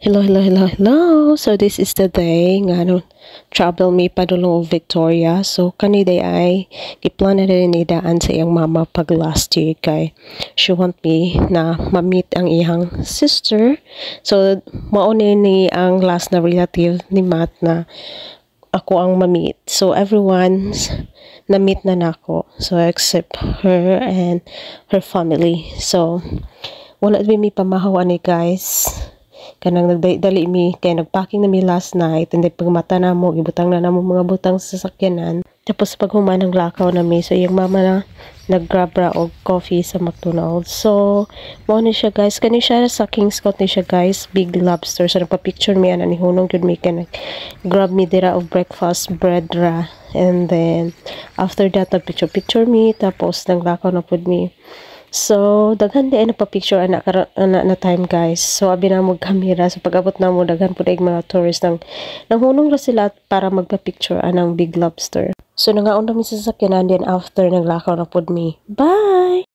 Hello, hello, hello, hello. So this is the day nga travel me padulong og Victoria. So kani day ay giplan na rin ni daan sa iyang mama pag last year kay she want me na ma-meet ang iyang sister. So mauni ni ang last na relative ni Matt na ako ang ma-meet. So everyone's na-meet na nako. So except her and her family. So wala mi pamahaw ani guys. Kanang nagdali mi kay nagpacking na mi last night and then pagmata na mo ibutang na namo mga butang sa sasakyanan tapos pag human ng lakaw na mi so yung mama na nag-grab ra og coffee sa McDonald's. So mo ni siya guys, kani siya sa King's Court ni siya guys, Big Lobster. So nagpa-picture mi ana ni hunong gyud mi kay grab mi dira og breakfast bread ra, and then after that picture mi tapos nang lakaw na pud mi. So, daghan di ay napapicture anak na time guys. So, abi na mo kamera. So, pag-abot na mo, daghan po na mga tourist nanghunong ra sila para magpa-picture anang Big Lobster. So, nangaon na mi sa sasakyanan din after naglakaw na pod mi. Bye!